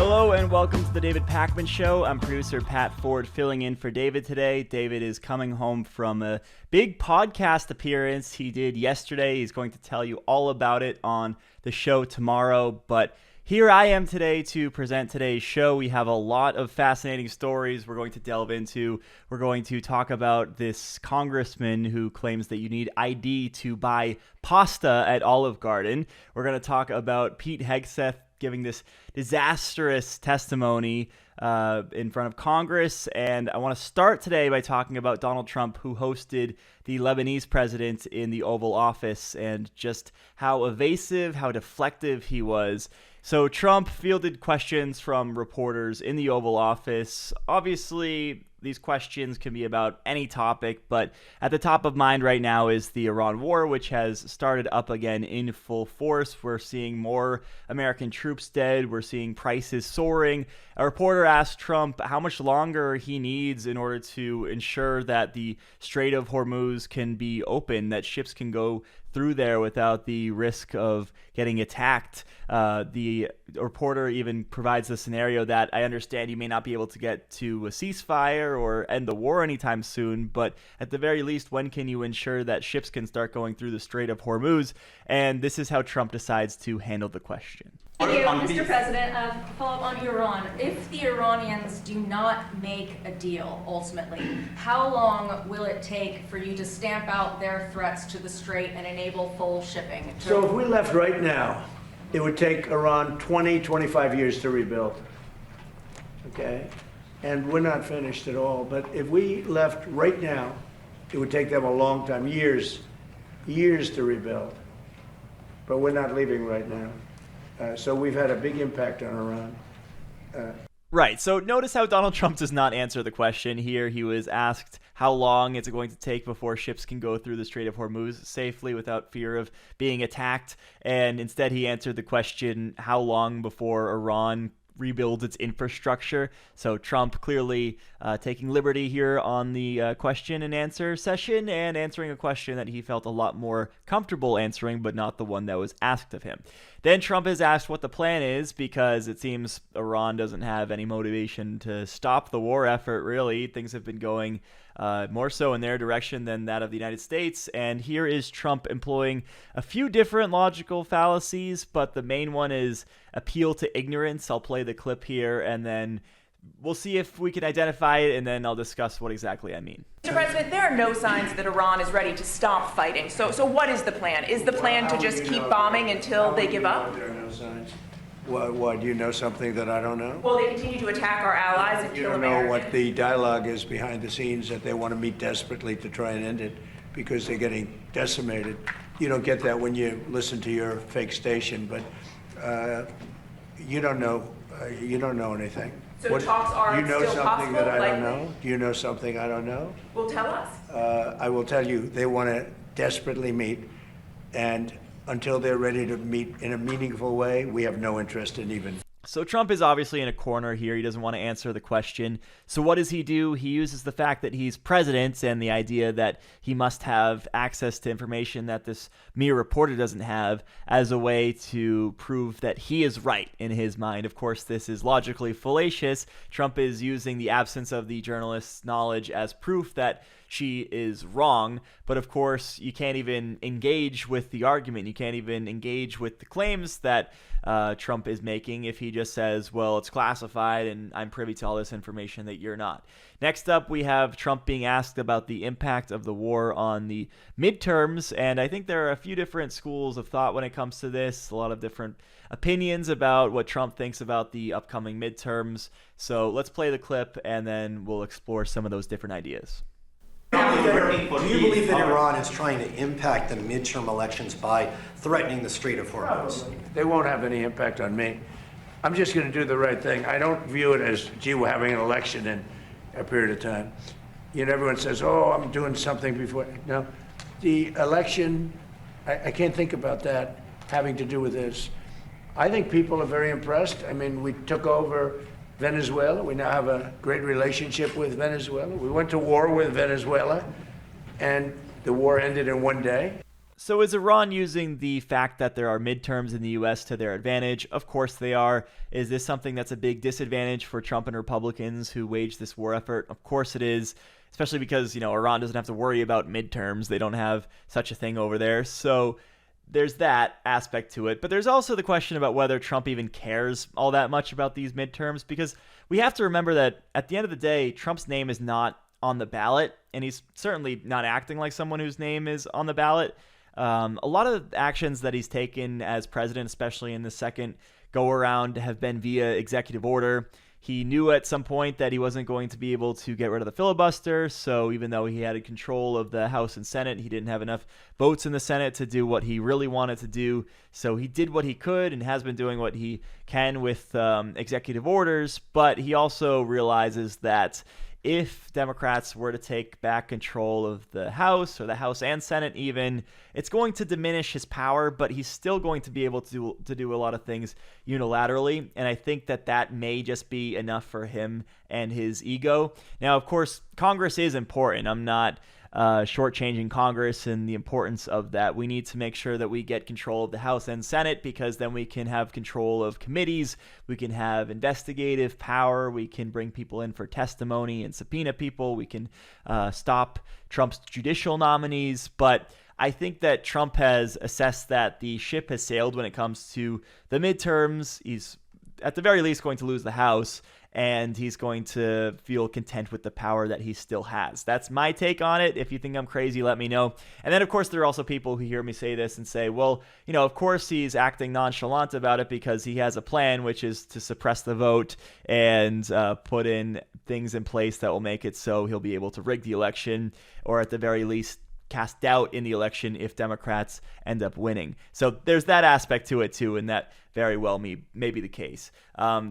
Hello and welcome to the David Pakman Show. I'm producer Pat Ford filling in for David today. David is coming home from a big podcast appearance he did yesterday. He's going to tell you all about it on the show tomorrow, but here I am today to present today's show. We have a lot of fascinating stories we're going to delve into. We're going to talk about this congressman who claims that you need ID to buy pasta at Olive Garden. We're going to talk about Pete Hegseth giving this disastrous testimony in front of Congress. And I want to start today by talking about Donald Trump, who hosted the Lebanese president in the Oval Office, and just how evasive, how deflective he was. So Trump fielded questions from reporters in the Oval Office. Obviously, these questions can be about any topic, but at the top of mind right now is the Iran war, which has started up again in full force. We're seeing more American troops dead. We're seeing prices soaring. A reporter asked Trump how much longer he needs in order to ensure that the Strait of Hormuz can be open, that ships can go through there without the risk of getting attacked. The reporter even provides the scenario that I understand you may not be able to get to a ceasefire or end the war anytime soon, but at the very least, when can you ensure that ships can start going through the Strait of Hormuz? And this is how Trump decides to handle the question. Thank you, Mr. President. Follow up on Iran. If the Iranians do not make a deal, ultimately, how long will it take for you to stamp out their threats to the Strait and enable full shipping? So if we left right now, it would take Iran 20, 25 years to rebuild. Okay? And we're not finished at all. But if we left right now, it would take them a long time, years to rebuild. But we're not leaving right now. So we've had a big impact on Iran. Right. So notice how Donald Trump does not answer the question here. He was asked how long it's going to take before ships can go through the Strait of Hormuz safely without fear of being attacked. And instead he answered the question, how long before Iran rebuilds its infrastructure. So Trump clearly taking liberty here on the question and answer session and answering a question that he felt a lot more comfortable answering, but not the one that was asked of him. Then Trump is asked what the plan is, because it seems Iran doesn't have any motivation to stop the war effort, really. Things have been going more so in their direction than that of the United States. And here is Trump employing a few different logical fallacies, but the main one is appeal to ignorance. I'll play the clip here, and then we'll see if we can identify it, and then I'll discuss what exactly I mean. Mr. President, there are no signs that Iran is ready to stop fighting. So what is the plan? Is the plan to just keep bombing until they give up? There are no signs. Why, do you know something that I don't know? Will they continue to attack our allies and kill You don't Americans? know what the dialogue is behind the scenes, that they want to meet desperately to try and end it because they're getting decimated. You don't get that when you listen to your fake station, but you don't know anything. So talks are you know still something possible, that I don't likely? know? Do you know something I don't know? Well, tell us. I will tell you, they want to desperately meet, and until they're ready to meet in a meaningful way, we have no interest in even. So Trump is obviously in a corner here. He doesn't want to answer the question. So what does he do? He uses the fact that he's president and the idea that he must have access to information that this mere reporter doesn't have as a way to prove that he is right in his mind. Of course, this is logically fallacious. Trump is using the absence of the journalist's knowledge as proof that she is wrong. But of course, you can't even engage with the argument. You can't even engage with the claims that Trump is making if he just says, well, it's classified and I'm privy to all this information that you're not. Next up, we have Trump being asked about the impact of the war on the midterms. And I think there are a few different schools of thought when it comes to this, a lot of different opinions about what Trump thinks about the upcoming midterms. So let's play the clip and then we'll explore some of those different ideas. Do you believe that Iran is trying to impact the midterm elections by threatening the Strait of Hormuz? They won't have any impact on me. I'm just going to do the right thing. I don't view it as, gee, we're having an election in a period of time. You know, everyone says, oh, I'm doing something before. No, the election, I can't think about that having to do with this. I think people are very impressed. I mean, we took over Venezuela. We now have a great relationship with Venezuela. We went to war with Venezuela, and the war ended in one day. So is Iran using the fact that there are midterms in the U.S. to their advantage? Of course they are. Is this something that's a big disadvantage for Trump and Republicans who wage this war effort? Of course it is, especially because, Iran doesn't have to worry about midterms. They don't have such a thing over there. So there's that aspect to it. But there's also the question about whether Trump even cares all that much about these midterms, because we have to remember that at the end of the day, Trump's name is not on the ballot, and he's certainly not acting like someone whose name is on the ballot. A lot of the actions that he's taken as president, especially in the second go around, have been via executive order. He knew at some point that he wasn't going to be able to get rid of the filibuster, so even though he had control of the House and Senate, he didn't have enough votes in the Senate to do what he really wanted to do. So he did what he could and has been doing what he can with executive orders, but he also realizes that if Democrats were to take back control of the House, or the House and Senate even, it's going to diminish his power, but he's still going to be able to do a lot of things unilaterally. And I think that may just be enough for him and his ego. Now, of course, Congress is important. I'm not shortchanging Congress and the importance of that. We need to make sure that we get control of the House and Senate, because then we can have control of committees, we can have investigative power, we can bring people in for testimony and subpoena people, we can stop Trump's judicial nominees. But I think that Trump has assessed that the ship has sailed when it comes to the midterms. He's at the very least going to lose the House, and he's going to feel content with the power that he still has. That's my take on it. If you think I'm crazy, let me know. And then, of course, there are also people who hear me say this and say, well, of course he's acting nonchalant about it because he has a plan, which is to suppress the vote and put in things in place that will make it so he'll be able to rig the election, or at the very least cast doubt in the election if Democrats end up winning. So there's that aspect to it too, and that very well may be the case.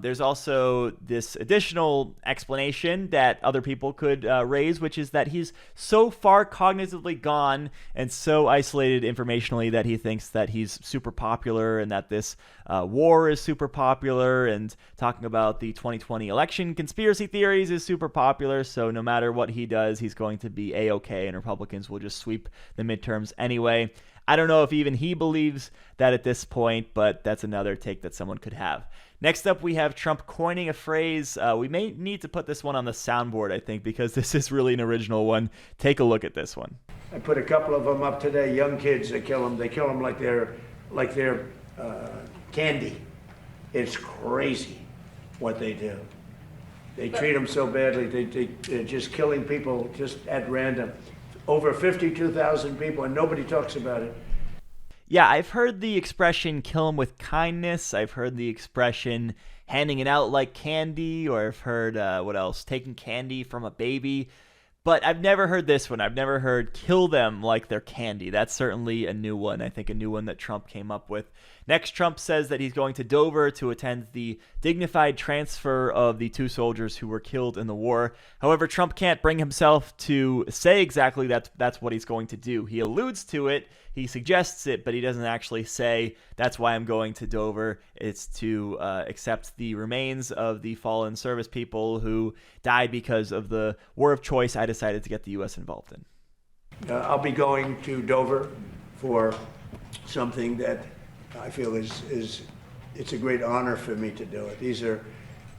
There's also this additional explanation that other people could raise, which is that he's so far cognitively gone and so isolated informationally that he thinks that he's super popular and that this war is super popular, and talking about the 2020 election conspiracy theories is super popular. So no matter what he does, he's going to be A-okay, and Republicans will just sweep the midterms anyway. I don't know if even he believes that at this point, but that's another take that someone could have. Next up, we have Trump coining a phrase. We may need to put this one on the soundboard, I think, because this is really an original one. Take a look at this one. I put a couple of them up today. Young kids, they kill them. They kill them like they're candy. It's crazy what they do. They treat them so badly. They're just killing people just at random. Over 52,000 people, and nobody talks about it. Yeah, I've heard the expression kill them with kindness. I've heard the expression handing it out like candy, or I've heard, what else, taking candy from a baby. But I've never heard this one. I've never heard kill them like they're candy. That's certainly a new one. I think a new one that Trump came up with. Next, Trump says that he's going to Dover to attend the dignified transfer of the 2 soldiers who were killed in the war. However, Trump can't bring himself to say exactly that's what he's going to do. He alludes to it, he suggests it, but he doesn't actually say, that's why I'm going to Dover. It's to accept the remains of the fallen service people who died because of the war of choice I decided to get the U.S. involved in. I'll be going to Dover for something that I feel it's a great honor for me to do it. These are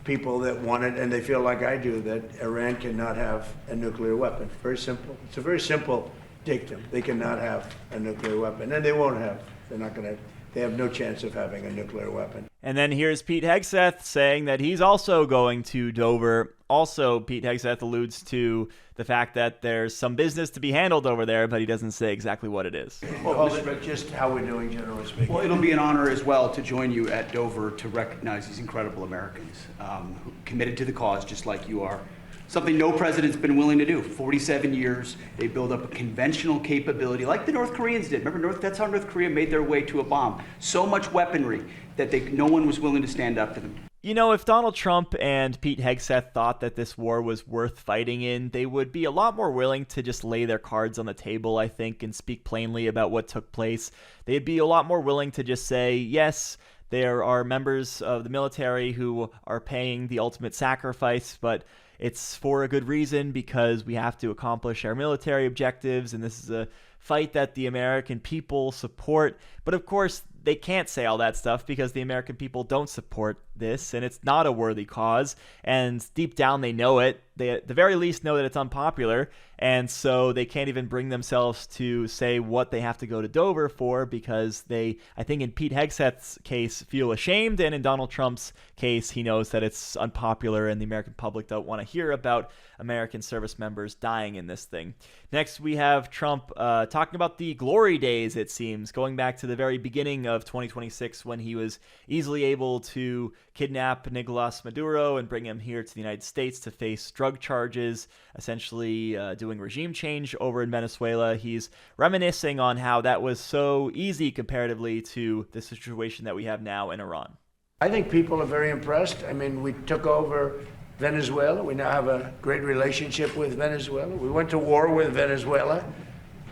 people that want it, and they feel like I do, that Iran cannot have a nuclear weapon. Very simple. It's a very simple dictum. They cannot have a nuclear weapon, and they won't have. They're not going to. They have no chance of having a nuclear weapon. And then here's Pete Hegseth saying that he's also going to Dover. Also, Pete Hegseth alludes to the fact that there's some business to be handled over there, but he doesn't say exactly what it is. Well, just how we're doing, generally speaking. Well, it'll be an honor as well to join you at Dover to recognize these incredible Americans who committed to the cause just like you are. Something no president's been willing to do. 47 years, they build up a conventional capability like the North Koreans did. Remember, that's how North Korea made their way to a bomb. So much weaponry that no one was willing to stand up to them. If Donald Trump and Pete Hegseth thought that this war was worth fighting in, they would be a lot more willing to just lay their cards on the table, I think, and speak plainly about what took place. They'd be a lot more willing to just say, yes, there are members of the military who are paying the ultimate sacrifice, but it's for a good reason, because we have to accomplish our military objectives, and this is a fight that the American people support. But of course, they can't say all that stuff because the American people don't support this, and it's not a worthy cause. And deep down, they know it. They, at the very least, know that it's unpopular. And so they can't even bring themselves to say what they have to go to Dover for because they, I think in Pete Hegseth's case, feel ashamed. And in Donald Trump's case, he knows that it's unpopular and the American public don't want to hear about American service members dying in this thing. Next, we have Trump talking about the glory days, it seems, going back to the very beginning of 2026 when he was easily able to kidnap Nicolas Maduro and bring him here to the United States to face drug charges, essentially doing regime change over in Venezuela. He's reminiscing on how that was so easy comparatively to the situation that we have now in Iran. I think people are very impressed. I mean, we took over Venezuela. We now have a great relationship with Venezuela. We went to war with Venezuela,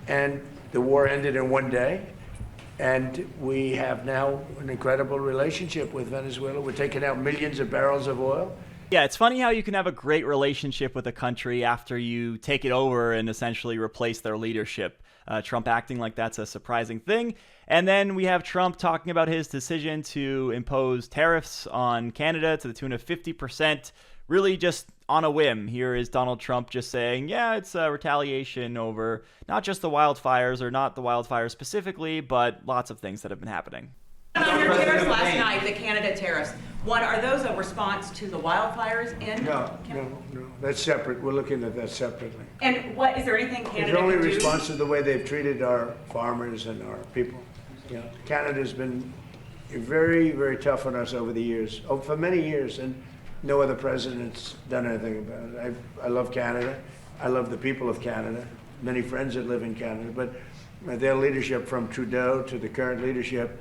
and the war ended in one day. And we have now an incredible relationship with Venezuela. We're taking out millions of barrels of oil. Yeah, it's funny how you can have a great relationship with a country after you take it over and essentially replace their leadership. Trump acting like that's a surprising thing. And then we have Trump talking about his decision to impose tariffs on Canada to the tune of 50%, really just on a whim. Here is Donald Trump just saying, yeah, it's a retaliation over not just the wildfires, or not the wildfires specifically, but lots of things that have been happening. On your tariffs last night, the Canada tariffs, are those a response to the wildfires in? No. That's separate. We're looking at that separately. And what, is there anything Canada It's only can do? response to the way they've treated our farmers and our people. Yeah, Canada's been very, very tough on us over the years, for many years, and no other president's done anything about it. I love Canada. I love the people of Canada. Many friends that live in Canada, but their leadership from Trudeau to the current leadership,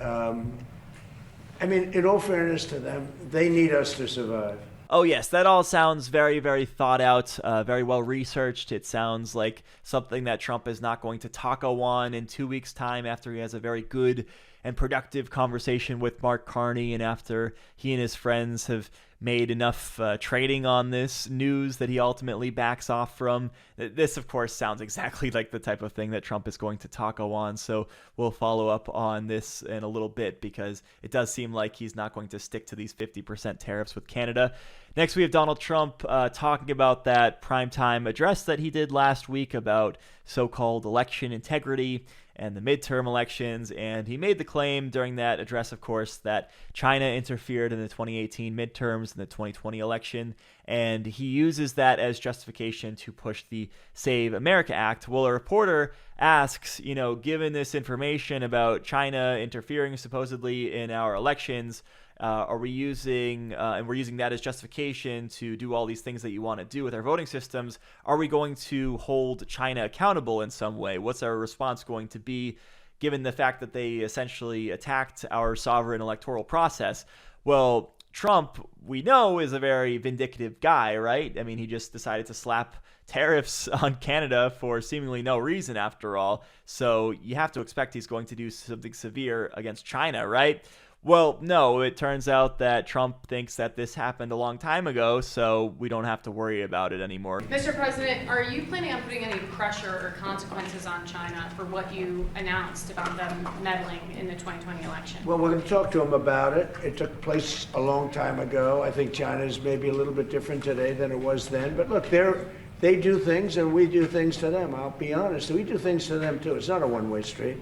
I mean, in all fairness to them, they need us to survive. Oh yes, that all sounds very, very thought out, very well researched. It sounds like something that Trump is not going to taco on in 2 weeks' time after he has a very good and productive conversation with Mark Carney, and after he and his friends have made enough trading on this news that he ultimately backs off from. This, of course, sounds exactly like the type of thing that Trump is going to taco on, so we'll follow up on this in a little bit because it does seem like he's not going to stick to these 50% tariffs with Canada. Next, we have Donald Trump talking about that primetime address that he did last week about so-called election integrity and the midterm elections, and he made the claim during that address, of course, that China interfered in the 2018 midterms and the 2020 election, and he uses that as justification to push the Save America Act. Well, a reporter asks, given this information about China interfering supposedly in our elections, are we using, and we're using that as justification to do all these things that you want to do with our voting systems, are we going to hold China accountable in some way? What's our response going to be, given the fact that they essentially attacked our sovereign electoral process? Well, Trump, we know, is a very vindictive guy, right? I mean, he just decided to slap tariffs on Canada for seemingly no reason, after all. So you have to expect he's going to do something severe against China, right? Well, no, it turns out that Trump thinks that this happened a long time ago, so we don't have to worry about it anymore. Mr. President, are you planning on putting any pressure or consequences on China for what you announced about them meddling in the 2020 election? Well, we're going to talk to them about it. It took place a long time ago. I think China is maybe a little bit different today than it was then. But look, they do things and we do things to them. I'll be honest. We do things to them, too. It's not a one-way street.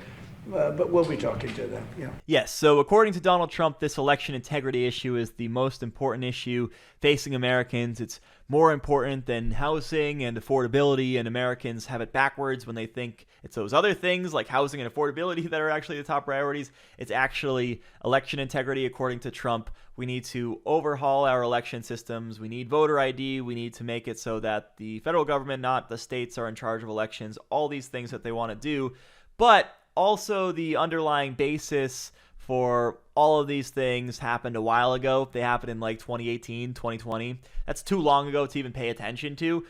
But we'll be talking to them. Yeah. Yes, so according to Donald Trump, this election integrity issue is the most important issue facing Americans. It's more important than housing and affordability, and Americans have it backwards when they think it's those other things like housing and affordability that are actually the top priorities. It's actually election integrity, according to Trump. We need to overhaul our election systems. We need voter ID. We need to make it so that the federal government, not the states, are in charge of elections. All these things that they want to do. But also, the underlying basis for all of these things happened a while ago. They happened in like 2018, 2020. That's too long ago to even pay attention to.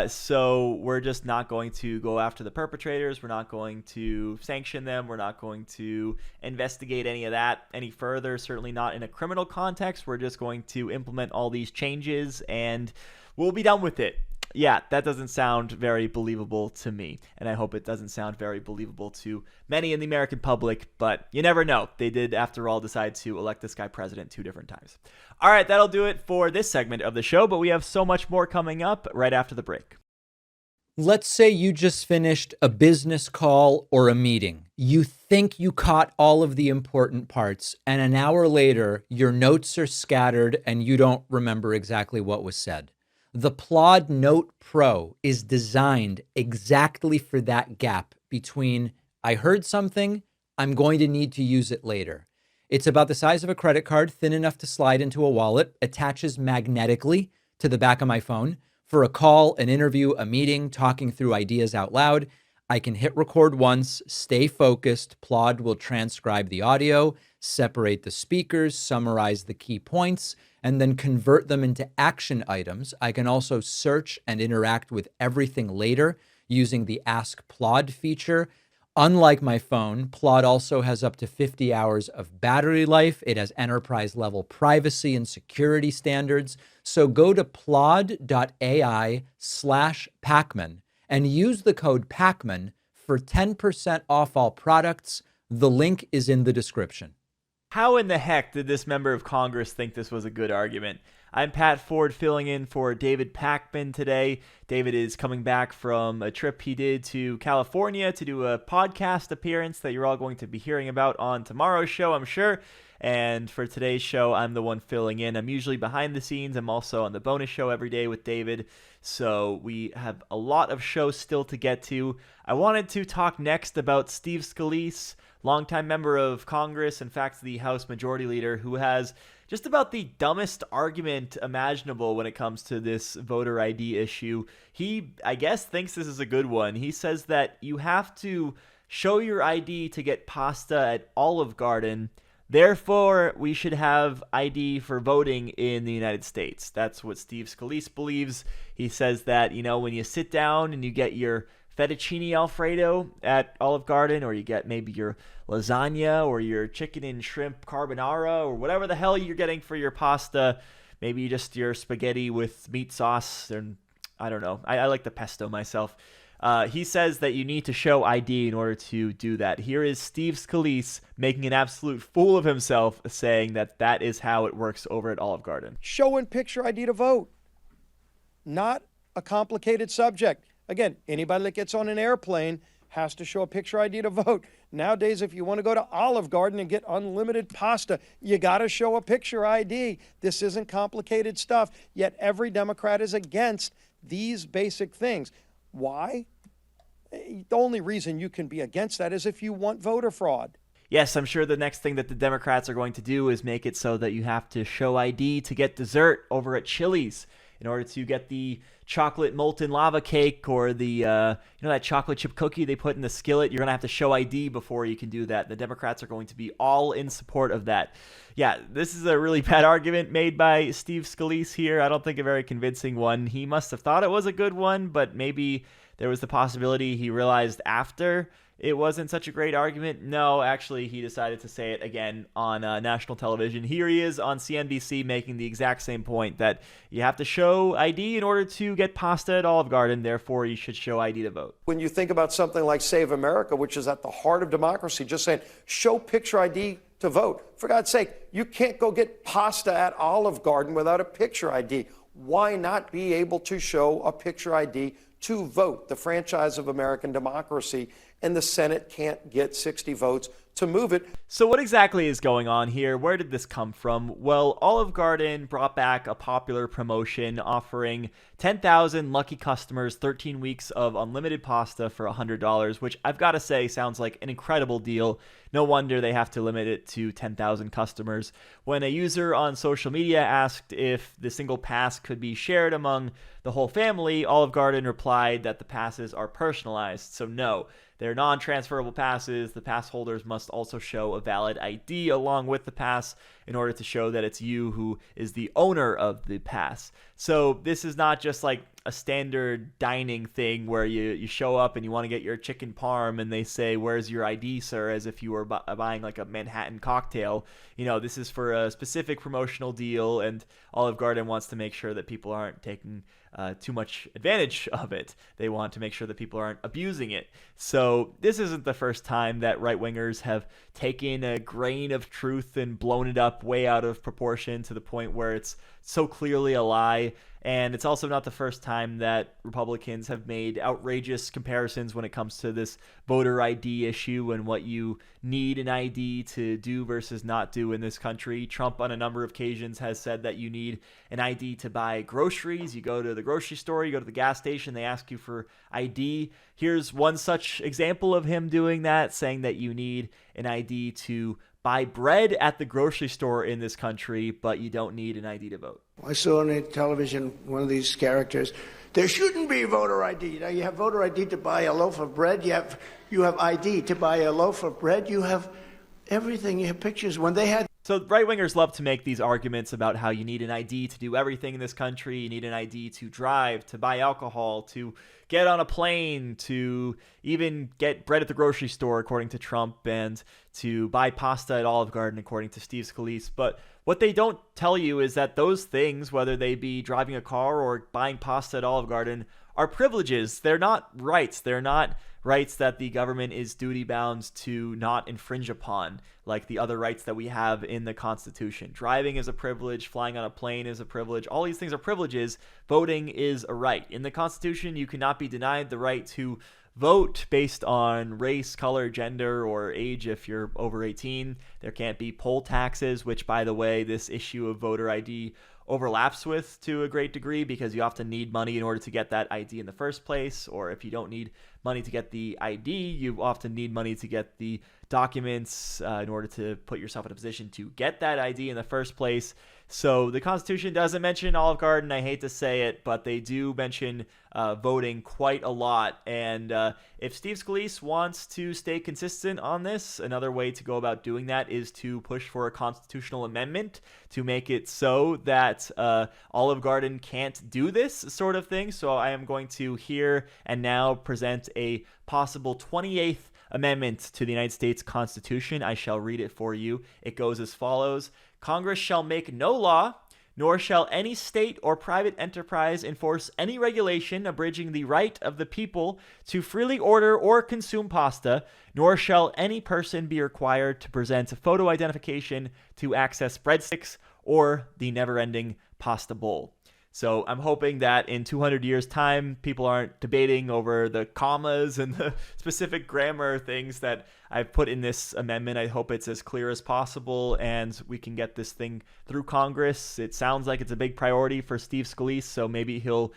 So we're just not going to go after the perpetrators. We're not going to sanction them. We're not going to investigate any of that any further, certainly not in a criminal context. We're just going to implement all these changes and we'll be done with it. Yeah, that doesn't sound very believable to me, and I hope it doesn't sound very believable to many in the American public, but you never know. They did, after all, decide to elect this guy president 2 different times. All right, that'll do it for this segment of the show, but we have so much more coming up right after the break. Let's say you just finished a business call or a meeting. You think you caught all of the important parts, and an hour later, your notes are scattered and you don't remember exactly what was said. The Plod Note Pro is designed exactly for that gap between I heard something, I'm going to need to use it later. It's about the size of a credit card, thin enough to slide into a wallet, attaches magnetically to the back of my phone. For a call, an interview, a meeting, talking through ideas out loud, I can hit record once, stay focused. Plod will transcribe the audio, separate the speakers, summarize the key points, and then convert them into action items. I can also search and interact with everything later using the Ask Plod feature. Unlike my phone, Plod also has up to 50 hours of battery life. It has enterprise-level privacy and security standards. So go to plod.ai/Pakman and use the code Pakman for 10% off all products. The link is in the description. How in the heck did this member of Congress think this was a good argument? I'm Pat Ford filling in for David Pakman today. David is coming back from a trip he did to California to do a podcast appearance that you're all going to be hearing about on tomorrow's show, I'm sure. And for today's show, I'm the one filling in. I'm usually behind the scenes. I'm also on the bonus show every day with David. So we have a lot of shows still to get to. I wanted to talk next about Steve Scalise, longtime member of Congress, in fact, the House Majority Leader, who has just about the dumbest argument imaginable when it comes to this voter ID issue. He, I guess, thinks this is a good one. He says that you have to show your ID to get pasta at Olive Garden. Therefore, we should have ID for voting in the United States. That's what Steve Scalise believes. He says that, when you sit down and you get your fettuccine Alfredo at Olive Garden, or you get maybe your lasagna or your chicken and shrimp carbonara or whatever the hell you're getting for your pasta, maybe just your spaghetti with meat sauce, and I don't know. I like the pesto myself. He says that you need to show ID in order to do that. Here is Steve Scalise making an absolute fool of himself, saying that that is how it works over at Olive Garden. Show and picture ID to vote. Not a complicated subject. Again, anybody that gets on an airplane has to show a picture ID to vote. Nowadays, if you want to go to Olive Garden and get unlimited pasta, you got to show a picture ID. This isn't complicated stuff, yet every Democrat is against these basic things. Why? The only reason you can be against that is if you want voter fraud. Yes, I'm sure the next thing that the Democrats are going to do is make it so that you have to show ID to get dessert over at Chili's. In order to get the chocolate molten lava cake or the, that chocolate chip cookie they put in the skillet, you're going to have to show ID before you can do that. The Democrats are going to be all in support of that. Yeah, this is a really bad argument made by Steve Scalise here. I don't think a very convincing one. He must have thought it was a good one, but maybe there was the possibility he realized after it wasn't such a great argument. No, actually, he decided to say it again on national television. Here he is on CNBC making the exact same point, that you have to show ID in order to get pasta at Olive Garden. Therefore, you should show ID to vote. When you think about something like Save America, which is at the heart of democracy, just saying, show picture ID to vote. For God's sake, you can't go get pasta at Olive Garden without a picture ID. Why not be able to show a picture ID to vote? The franchise of American democracy, and the Senate can't get 60 votes to move it. So what exactly is going on here? Where did this come from? Well, Olive Garden brought back a popular promotion offering 10,000 lucky customers 13 weeks of unlimited pasta for $100, which I've got to say sounds like an incredible deal. No wonder they have to limit it to 10,000 customers. When a user on social media asked if the single pass could be shared among the whole family, Olive Garden replied that the passes are personalized, so no. They're non-transferable passes. The pass holders must also show a valid ID along with the pass in order to show that it's you who is the owner of the pass. So this is not just like a standard dining thing where you show up and you want to get your chicken parm and they say, "Where's your ID, sir?" as if you were buying like a Manhattan cocktail. This is for a specific promotional deal, and Olive Garden wants to make sure that people aren't taking too much advantage of it. They want to make sure that people aren't abusing it. So this isn't the first time that right-wingers have taken a grain of truth and blown it up way out of proportion to the point where it's so clearly a lie. And it's also not the first time that Republicans have made outrageous comparisons when it comes to this voter ID issue and what you need an ID to do versus not do in this country. Trump on a number of occasions has said that you need an ID to buy groceries. You go to the grocery store, you go to the gas station, they ask you for ID. Here's one such example of him doing that, saying that you need an ID to buy bread at the grocery store in this country, but you don't need an ID to vote. I saw on the television one of these characters. There shouldn't be voter ID. Now you have voter ID to buy a loaf of bread. You have ID to buy a loaf of bread. You have everything. You have pictures. When they had. So right-wingers love to make these arguments about how you need an ID to do everything in this country. You need an ID to drive, to buy alcohol, to get on a plane, to even get bread at the grocery store, according to Trump, and to buy pasta at Olive Garden, according to Steve Scalise. But what they don't tell you is that those things, whether they be driving a car or buying pasta at Olive Garden, are privileges. They're not rights. They're not rights that the government is duty-bound to not infringe upon, like the other rights that we have in the Constitution. Driving is a privilege. Flying on a plane is a privilege. All these things are privileges. Voting is a right. In the Constitution, you cannot be denied the right to vote based on race, color, gender, or age if you're over 18. There can't be poll taxes, which, by the way, this issue of voter ID overlaps with to a great degree, because you often need money in order to get that ID in the first place, or if you don't need money to get the ID, you often need money to get the documents in order to put yourself in a position to get that ID in the first place. So the Constitution doesn't mention Olive Garden. I hate to say it, but they do mention voting quite a lot. And if Steve Scalise wants to stay consistent on this, another way to go about doing that is to push for a constitutional amendment to make it so that Olive Garden can't do this sort of thing. So I am going to here and now present a possible 28th Amendment to the United States Constitution. I shall read it for you. It goes as follows. Congress shall make no law, nor shall any state or private enterprise enforce any regulation abridging the right of the people to freely order or consume pasta, nor shall any person be required to present photo identification to access breadsticks or the never-ending pasta bowl. So I'm hoping that in 200 years' time, people aren't debating over the commas and the specific grammar things that I've put in this amendment. I hope it's as clear as possible and we can get this thing through Congress. It sounds like it's a big priority for Steve Scalise, so maybe he'll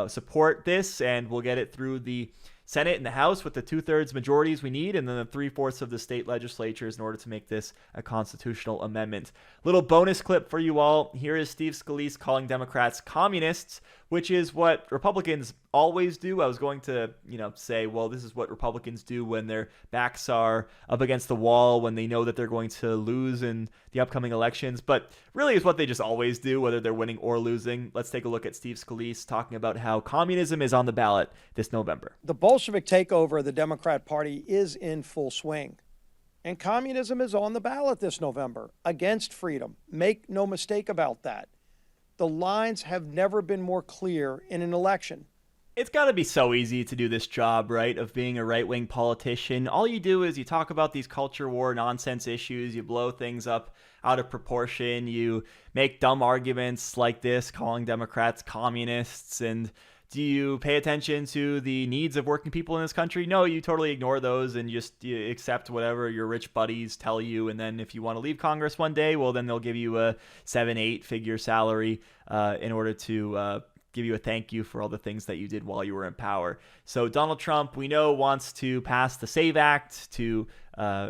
support this and we'll get it through the Senate and the House with the 2/3 majorities we need, and then the 3/4 of the state legislatures in order to make this a constitutional amendment. Little bonus clip for you all. Here is Steve Scalise calling Democrats communists, which is what Republicans always do. I was going to, say, well, this is what Republicans do when their backs are up against the wall, when they know that they're going to lose in the upcoming elections, but really is what they just always do, whether they're winning or losing. Let's take a look at Steve Scalise talking about how communism is on the ballot this November. The Bolshevik takeover of the Democrat Party is in full swing. And communism is on the ballot this November against freedom. Make no mistake about that. The lines have never been more clear in an election. It's got to be so easy to do this job, right, of being a right-wing politician. All you do is you talk about these culture war nonsense issues, you blow things up out of proportion, you make dumb arguments like this, calling Democrats communists, and do you pay attention to the needs of working people in this country? No, you totally ignore those and you accept whatever your rich buddies tell you. And then if you want to leave Congress one day, well, then they'll give you a 7-8 figure salary in order to give you a thank you for all the things that you did while you were in power. So Donald Trump, we know, wants to pass the SAVE Act to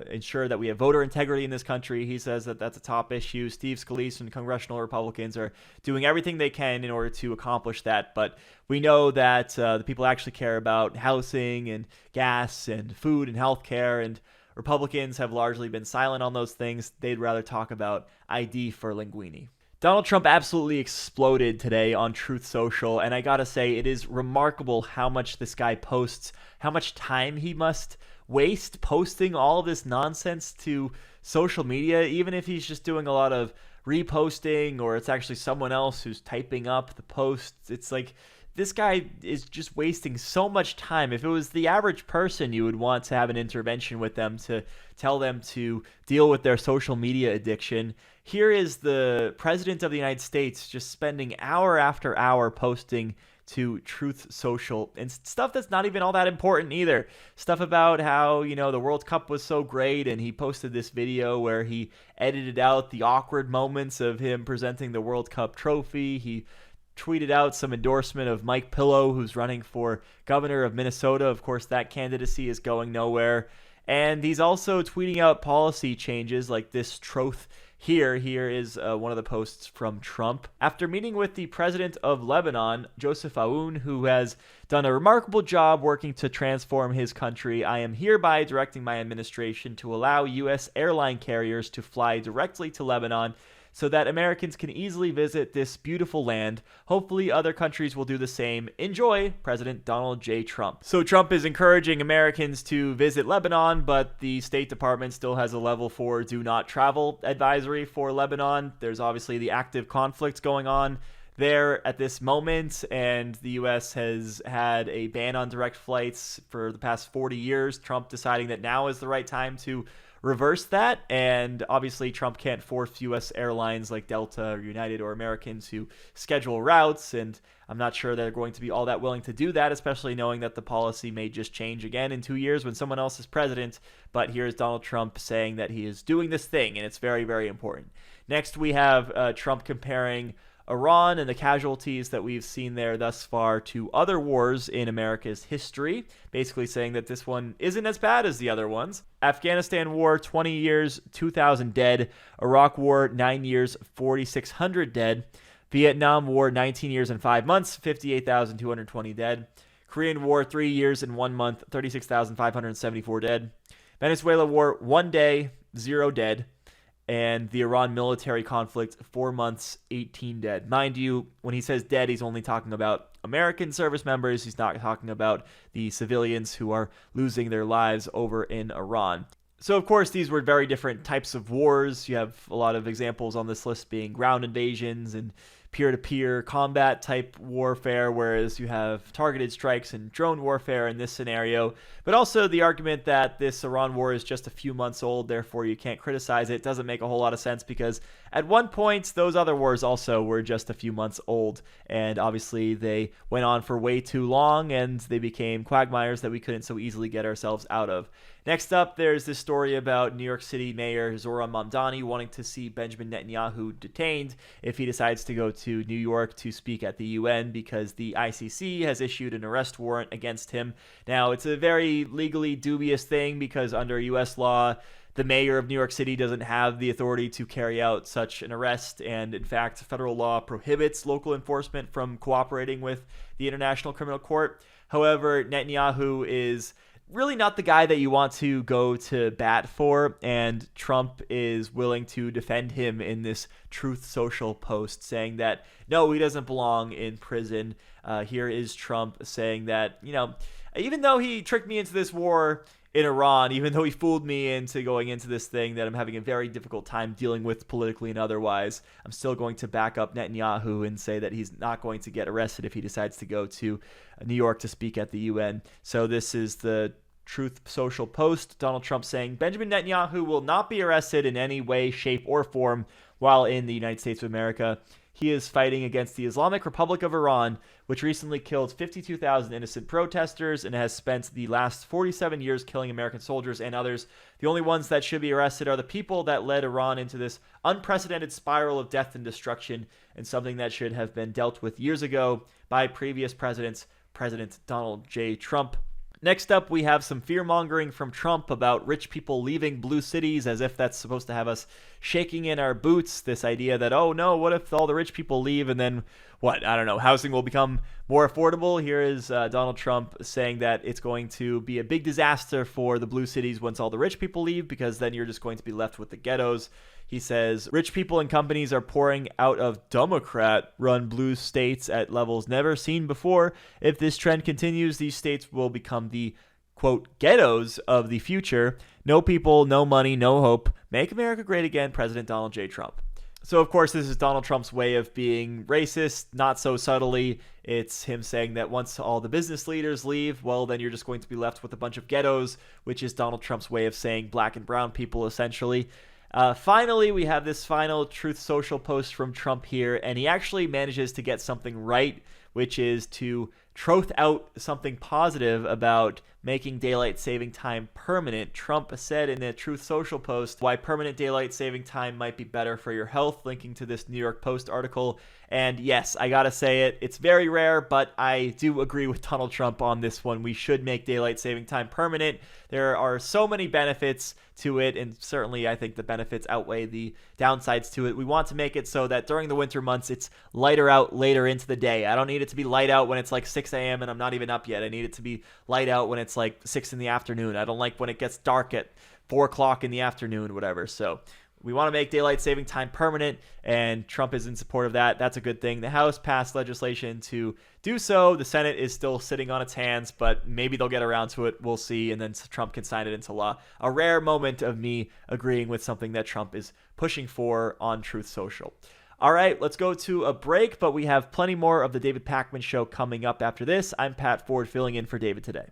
ensure that we have voter integrity in this country. He says that that's a top issue. Steve Scalise and congressional Republicans are doing everything they can in order to accomplish that. But we know that the people actually care about housing and gas and food and health care, and Republicans have largely been silent on those things. They'd rather talk about ID for linguini. Donald Trump absolutely exploded today on Truth Social, and I gotta say, it is remarkable how much this guy posts, how much time he must waste posting all of this nonsense to social media, even if he's just doing a lot of reposting or it's actually someone else who's typing up the posts. It's like, this guy is just wasting so much time. If it was the average person, you would want to have an intervention with them to tell them to deal with their social media addiction. Here is the president of the United States just spending hour after hour posting to Truth Social and stuff that's not even all that important either. Stuff about how, the World Cup was so great, and he posted this video where he edited out the awkward moments of him presenting the World Cup trophy. He tweeted out some endorsement of Mike Pillow, who's running for governor of Minnesota. Of course, that candidacy is going nowhere. And he's also tweeting out policy changes like this troth here. Here is one of the posts from Trump. After meeting with the president of Lebanon, Joseph Aoun, who has done a remarkable job working to transform his country, I am hereby directing my administration to allow U.S. airline carriers to fly directly to Lebanon so that Americans can easily visit this beautiful land. Hopefully other countries will do the same. Enjoy, President Donald J. Trump. So Trump is encouraging Americans to visit Lebanon, but the State Department still has a level 4 do not travel advisory for Lebanon. There's obviously the active conflict going on there at this moment, and the U.S. has had a ban on direct flights for the past 40 years. Trump deciding that now is the right time to reverse that, and obviously Trump can't force U.S. airlines like Delta or United or American to schedule routes, and I'm not sure they're going to be all that willing to do that, especially knowing that the policy may just change again in 2 years when someone else is president. But here's Donald Trump saying that he is doing this thing, and it's very, very important. Next, we have Trump comparing Iran and the casualties that we've seen there thus far to other wars in America's history, basically saying that this one isn't as bad as the other ones. Afghanistan War, 20 years, 2,000 dead. Iraq War, 9 years, 4,600 dead. Vietnam War, 19 years and 5 months, 58,220 dead. Korean War, 3 years and 1 month, 36,574 dead. Venezuela War, 1 day, 0 dead. And the Iran military conflict, 4 months, 18 dead. Mind you, when he says dead, he's only talking about American service members. He's not talking about the civilians who are losing their lives over in Iran. So, of course, these were very different types of wars. You have a lot of examples on this list being ground invasions and peer-to-peer combat type warfare, whereas you have targeted strikes and drone warfare in this scenario. But also the argument that this Iran war is just a few months old, therefore you can't criticize it, doesn't make a whole lot of sense, because at one point those other wars also were just a few months old, and obviously they went on for way too long and they became quagmires that we couldn't so easily get ourselves out of. Next up, there's this story about New York City Mayor Zohran Mamdani wanting to see Benjamin Netanyahu detained if he decides to go to New York to speak at the UN, because the ICC has issued an arrest warrant against him. Now, it's a very legally dubious thing, because under US law, the mayor of New York City doesn't have the authority to carry out such an arrest, and in fact, federal law prohibits local enforcement from cooperating with the International Criminal Court. However, Netanyahu is really not the guy that you want to go to bat for, and Trump is willing to defend him in this Truth Social post, saying that no, he doesn't belong in prison. Here is Trump saying that, even though he tricked me into this war in Iran, even though he fooled me into going into this thing that I'm having a very difficult time dealing with politically and otherwise, I'm still going to back up Netanyahu and say that he's not going to get arrested if he decides to go to New York to speak at the UN. So this is the Truth Social post. Donald Trump saying Benjamin Netanyahu will not be arrested in any way, shape, or form while in the United States of America. He is fighting against the Islamic Republic of Iran, which recently killed 52,000 innocent protesters and has spent the last 47 years killing American soldiers and others. The only ones that should be arrested are the people that led Iran into this unprecedented spiral of death and destruction, and something that should have been dealt with years ago by previous presidents, President Donald J. Trump. Next up, we have some fear-mongering from Trump about rich people leaving blue cities, as if that's supposed to have us shaking in our boots. This idea that, oh no, what if all the rich people leave and then I don't know, housing will become more affordable. Here is Donald Trump saying that it's going to be a big disaster for the blue cities once all the rich people leave, because then you're just going to be left with the ghettos. He says rich people and companies are pouring out of Democrat-run blue states at levels never seen before. If this trend continues, these states will become the, quote, ghettos of the future. No people, no money, no hope. Make America great again, President Donald J. Trump. So, of course, this is Donald Trump's way of being racist, not so subtly. It's him saying that once all the business leaders leave, well, then you're just going to be left with a bunch of ghettos, which is Donald Trump's way of saying black and brown people, essentially. Finally, we have this final Truth Social post from Trump here, and he actually manages to get something right, which is to troth out something positive about making daylight saving time permanent. Trump said in the Truth Social post why permanent daylight saving time might be better for your health, linking to this New York Post article. And yes, I gotta say it, it's very rare, but I do agree with Donald Trump on this one. We should make daylight saving time permanent. There are so many benefits to it, and certainly I think the benefits outweigh the downsides to it. We want to make it so that during the winter months, it's lighter out later into the day. I don't need it to be light out when it's like 6 a.m. and I'm not even up yet. I need it to be light out when it's like 6 in the afternoon. I don't like when it gets dark at 4 o'clock in the afternoon, whatever. So we want to make daylight saving time permanent, and Trump is in support of that. That's a good thing. The House passed legislation to do so. The Senate is still sitting on its hands, but maybe they'll get around to it. We'll see, and then Trump can sign it into law. A rare moment of me agreeing with something that Trump is pushing for on Truth Social. All right, let's go to a break, but we have plenty more of the David Pakman Show coming up after this. I'm Pat Ford, filling in for David today.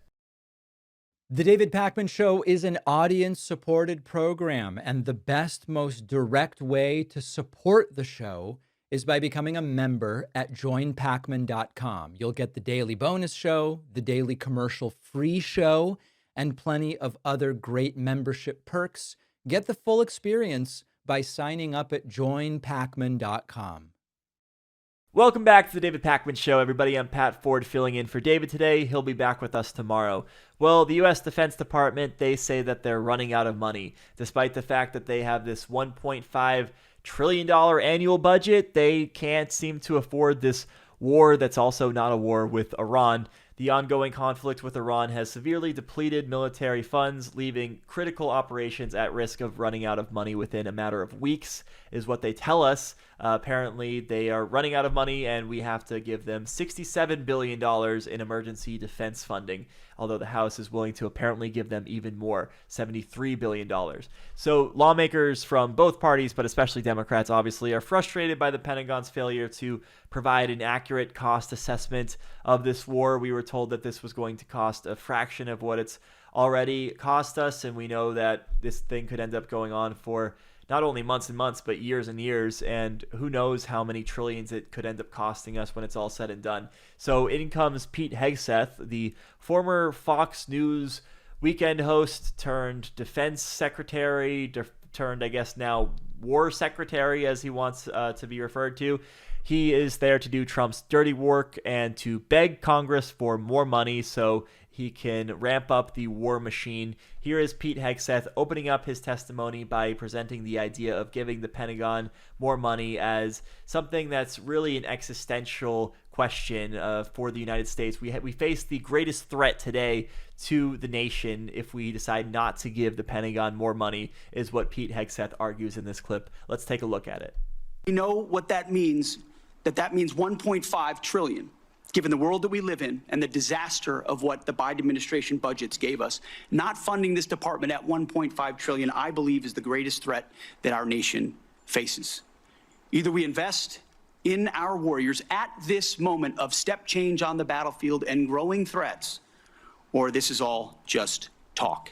The David Pakman Show is an audience-supported program, and the best, most direct way to support the show is by becoming a member at joinpakman.com. You'll get the daily bonus show, the daily commercial-free show, and plenty of other great membership perks. Get the full experience by signing up at joinpakman.com. Welcome back to the David Pakman Show, everybody. I'm Pat Ford, filling in for David today. He'll be back with us tomorrow. Well, the U.S. Defense Department, they say that they're running out of money. Despite the fact that they have this $1.5 trillion annual budget, they can't seem to afford this war that's also not a war with Iran. The ongoing conflict with Iran has severely depleted military funds, leaving critical operations at risk of running out of money within a matter of weeks, is what they tell us. Apparently, they are running out of money, and we have to give them $67 billion in emergency defense funding, although the House is willing to apparently give them even more, $73 billion. So lawmakers from both parties, but especially Democrats, obviously, are frustrated by the Pentagon's failure to provide an accurate cost assessment of this war. We were told that this was going to cost a fraction of what it's already cost us, and we know that this thing could end up going on for not only months and months, but years and years, and who knows how many trillions it could end up costing us when it's all said and done. So in comes Pete Hegseth, the former Fox News weekend host turned defense secretary, turned, I guess now, war secretary, as he wants to be referred to. He is there to do Trump's dirty work and to beg Congress for more money so he can ramp up the war machine. Here is Pete Hegseth opening up his testimony by presenting the idea of giving the Pentagon more money as something that's really an existential question for the United States. We face the greatest threat today to the nation if we decide not to give the Pentagon more money, is what Pete Hegseth argues in this clip. Let's take a look at it. We know what that means, that means 1.5 trillion. Given the world that we live in and the disaster of what the Biden administration budgets gave us, not funding this department at 1.5 trillion, I believe, is the greatest threat that our nation faces. Either we invest in our warriors at this moment of step change on the battlefield and growing threats, or this is all just talk.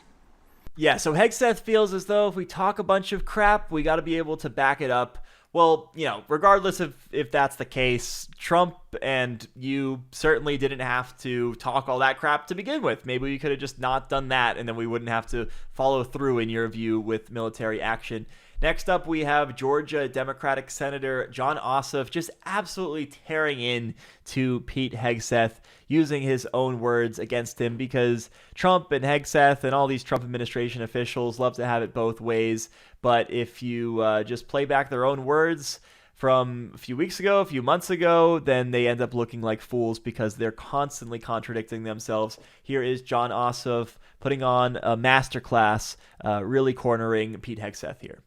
Yeah, so Hegseth feels as though if we talk a bunch of crap, we got to be able to back it up. Well, regardless of if that's the case, Trump and you certainly didn't have to talk all that crap to begin with. Maybe we could have just not done that, and then we wouldn't have to follow through, in your view, with military action. Next up, we have Georgia Democratic Senator Jon Ossoff just absolutely tearing in to Pete Hegseth, using his own words against him, because Trump and Hegseth and all these Trump administration officials love to have it both ways. But if you just play back their own words, from a few weeks ago, a few months ago, then they end up looking like fools because they're constantly contradicting themselves. Here is Jon Ossoff putting on a masterclass, really cornering Pete Hegseth here.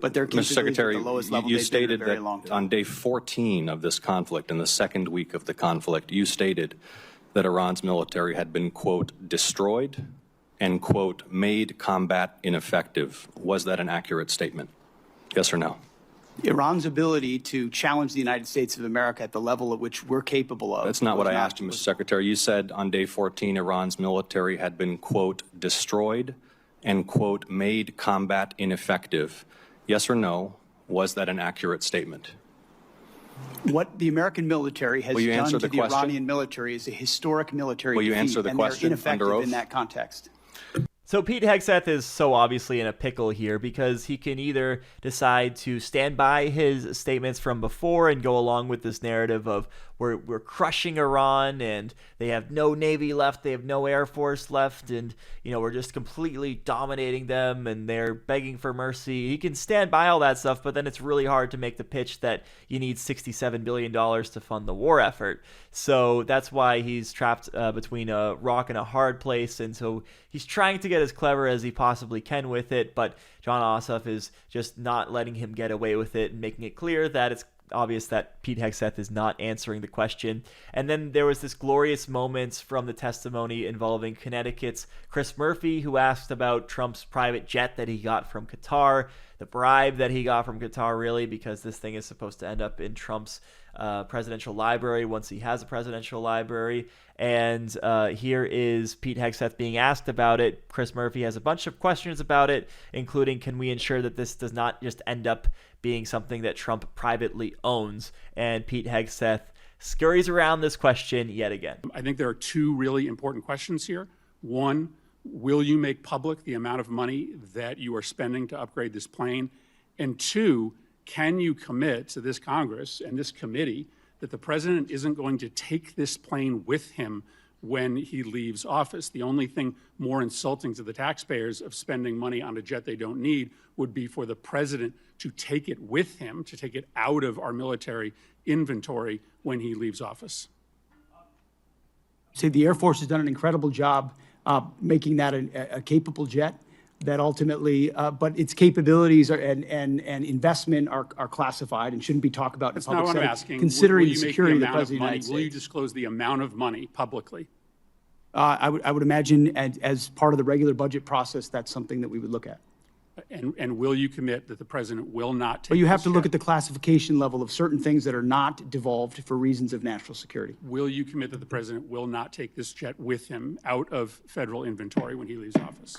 But Mr. Secretary, you stated that on day 14 of this conflict, in the second week of the conflict, you stated that Iran's military had been, quote, destroyed and, quote, made combat ineffective. Was that an accurate statement? Yes or no? Iran's ability to challenge the United States of America at the level at which we're capable of. That's not what I asked you, Mr. Secretary. You said on day 14, Iran's military had been, quote, destroyed and, quote, made combat ineffective. Yes or no? Was that an accurate statement? What the American military has done to the Iranian military is a historic military defeat. Will you answer the question under oath? In that context. So Pete Hegseth is so obviously in a pickle here because he can either decide to stand by his statements from before and go along with this narrative of we're crushing Iran and they have no Navy left, they have no Air Force left, and we're just completely dominating them and they're begging for mercy. He can stand by all that stuff, but then it's really hard to make the pitch that you need $67 billion to fund the war effort. So that's why he's trapped between a rock and a hard place, and so he's trying to get as clever as he possibly can with it, but Jon Ossoff is just not letting him get away with it and making it clear that it's obvious that Pete Hegseth is not answering the question. And then there was this glorious moment from the testimony involving Connecticut's Chris Murphy, who asked about Trump's private jet that he got from Qatar, the bribe that he got from Qatar, really, because this thing is supposed to end up in Trump's presidential library once he has a presidential library. And here is Pete Hegseth being asked about it. Chris Murphy has a bunch of questions about it, including, can we ensure that this does not just end up being something that Trump privately owns? And Pete Hegseth scurries around this question yet again. I think there are two really important questions here. One, will you make public the amount of money that you are spending to upgrade this plane? And two, can you commit to this Congress and this committee that the president isn't going to take this plane with him when he leaves office? The only thing more insulting to the taxpayers of spending money on a jet they don't need would be for the president to take it with him, to take it out of our military inventory when he leaves office. So the Air Force has done an incredible job making that a capable jet that ultimately, but its capabilities and investment are classified and shouldn't be talked about in That's public not what I'm setting, asking. considering Will the you make security of the amount President of the money? United States. Will you disclose the amount of money publicly? I would imagine as part of the regular budget process, that's something that we would look at. And will you commit that the president will not take But you have this to look jet? at the classification level of certain things that are not devolved for reasons of national security. Will you commit that the president will not take this jet with him out of federal inventory when he leaves office?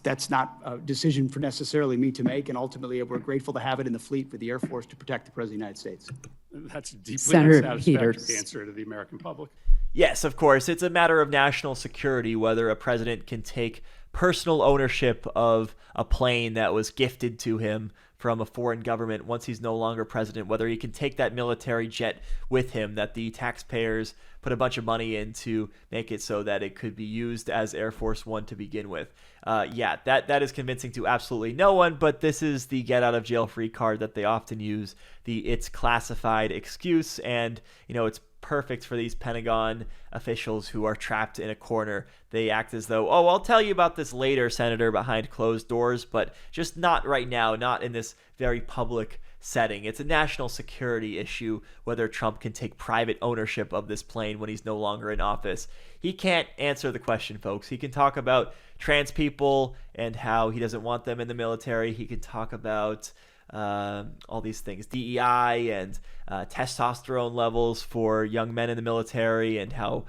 That's not a decision for necessarily me to make, and ultimately we're grateful to have it in the fleet for the Air Force to protect the President of the United States. That's a deeply Senator unsatisfactory Peters. answer to the American public. Yes, of course. It's a matter of national security whether a president can take personal ownership of a plane that was gifted to him from a foreign government once he's no longer president, whether he can take that military jet with him that the taxpayers put a bunch of money in to make it so that it could be used as Air Force One to begin with. That is convincing to absolutely no one, but this is the get out of jail free card that they often use, the it's classified excuse, and it's perfect for these Pentagon officials who are trapped in a corner. They act as though, oh, I'll tell you about this later, Senator, behind closed doors, but just not right now, not in this very public setting. It's a national security issue whether Trump can take private ownership of this plane when he's no longer in office. He can't answer the question, folks. He can talk about trans people and how he doesn't want them in the military. He can talk about all these things, DEI and testosterone levels for young men in the military and how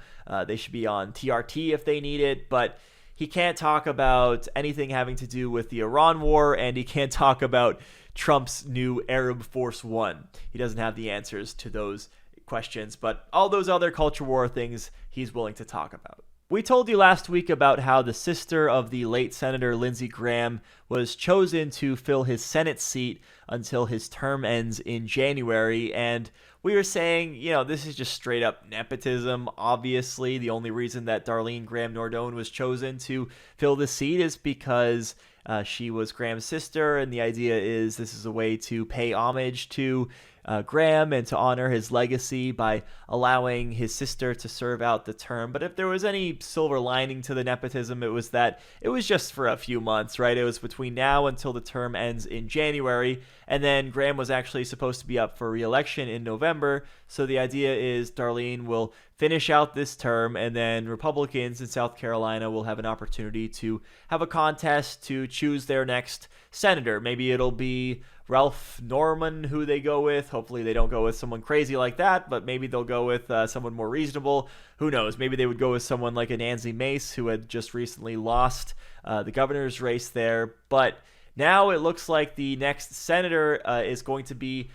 they should be on TRT if they need it, but he can't talk about anything having to do with the Iran war, and he can't talk about Trump's new Arab Force One. He doesn't have the answers to those questions, but all those other culture war things he's willing to talk about. We told you last week about how the sister of the late Senator Lindsey Graham was chosen to fill his Senate seat until his term ends in January, and we were saying, this is just straight up nepotism. Obviously, the only reason that Darlene Graham Nordone was chosen to fill the seat is because she was Graham's sister, and the idea is this is a way to pay homage to Graham and to honor his legacy by allowing his sister to serve out the term. But if there was any silver lining to the nepotism, it was that it was just for a few months, right? It was between now until the term ends in January, and then Graham was actually supposed to be up for re-election in November. So the idea is Darlene will finish out this term, and then Republicans in South Carolina will have an opportunity to have a contest to choose their next senator. Maybe it'll be Ralph Norman who they go with. Hopefully they don't go with someone crazy like that, but maybe they'll go with someone more reasonable. Who knows? Maybe they would go with someone like a Nancy Mace, who had just recently lost the governor's race there. But now it looks like the next senator is going to be,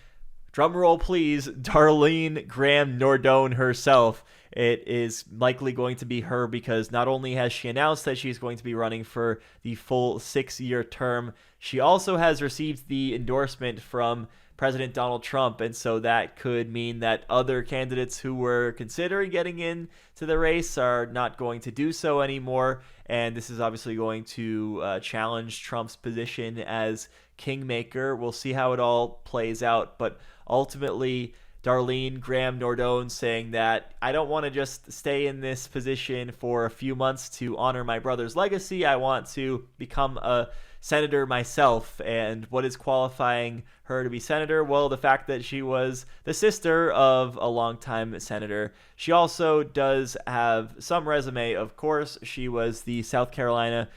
drumroll please, Darlene Graham Nordone herself. It is likely going to be her because not only has she announced that she's going to be running for the full 6-year term, she also has received the endorsement from President Donald Trump. And so that could mean that other candidates who were considering getting into the race are not going to do so anymore. And this is obviously going to challenge Trump's position as kingmaker. We'll see how it all plays out. But ultimately, Darlene Graham Nordone saying that I don't want to just stay in this position for a few months to honor my brother's legacy. I want to become a senator myself. And what is qualifying her to be senator? Well, the fact that she was the sister of a longtime senator. She also does have some resume, of course. She was the South Carolina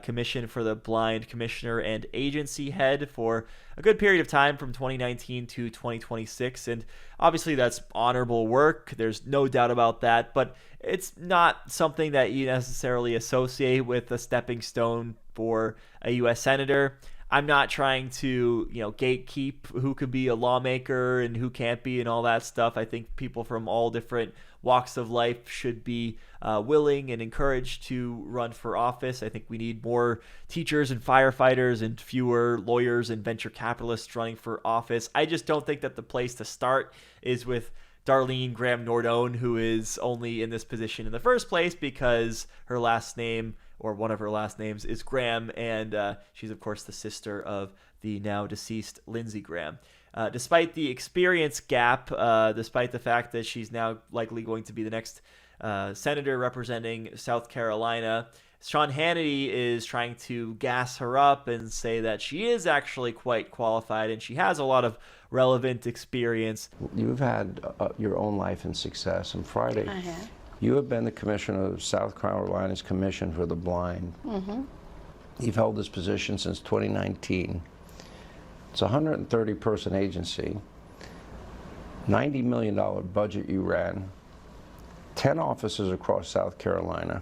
Commission for the Blind commissioner and agency head for a good period of time from 2019 to 2026. And obviously that's honorable work. There's no doubt about that. But it's not something that you necessarily associate with a stepping stone for a U.S. senator. I'm not trying to, gatekeep who could be a lawmaker and who can't be and all that stuff. I think people from all different walks of life should be willing and encouraged to run for office. I think we need more teachers and firefighters and fewer lawyers and venture capitalists running for office. I just don't think that the place to start is with Darlene Graham Nordone, who is only in this position in the first place because her last name, or one of her last names, is Graham, and she's, of course, the sister of the now deceased Lindsey Graham. Despite the experience gap, despite the fact that she's now likely going to be the next senator representing South Carolina, Sean Hannity is trying to gas her up and say that she is actually quite qualified and she has a lot of relevant experience. You've had your own life and success, and Friday, you have been the commissioner of South Carolina's Commission for the Blind. You've held this position since 2019. It's a 130-person agency, $90 million budget you ran, 10 offices across South Carolina,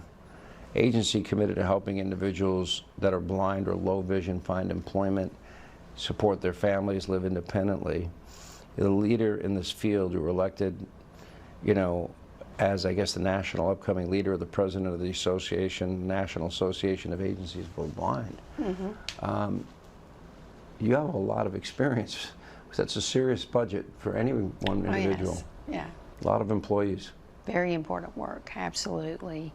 agency committed to helping individuals that are blind or low vision find employment, support their families, live independently. You're the leader in this field. You were elected, as I guess the national upcoming leader of the president of the National Association of Agencies for the Blind. You have a lot of experience. That's a serious budget for any one individual. Yeah. A lot of employees. Very important work, absolutely.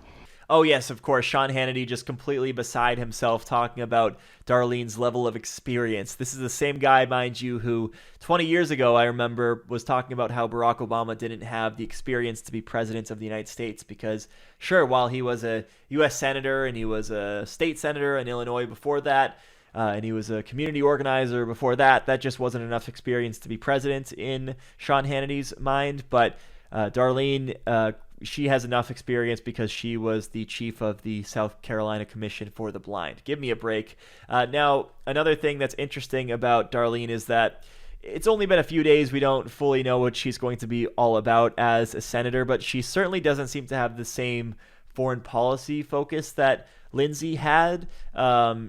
Oh, yes, of course. Sean Hannity just completely beside himself talking about Darlene's level of experience. This is the same guy, mind you, who 20 years ago, I remember, was talking about how Barack Obama didn't have the experience to be president of the United States because, sure, while he was a U.S. senator and he was a state senator in Illinois before that, and he was a community organizer before that, that just wasn't enough experience to be president in Sean Hannity's mind. But Darlene, she has enough experience because she was the chief of the South Carolina Commission for the Blind. Give me a break. Now, another thing that's interesting about Darlene is that it's only been a few days. We don't fully know what she's going to be all about as a senator, but she certainly doesn't seem to have the same foreign policy focus that Lindsey had.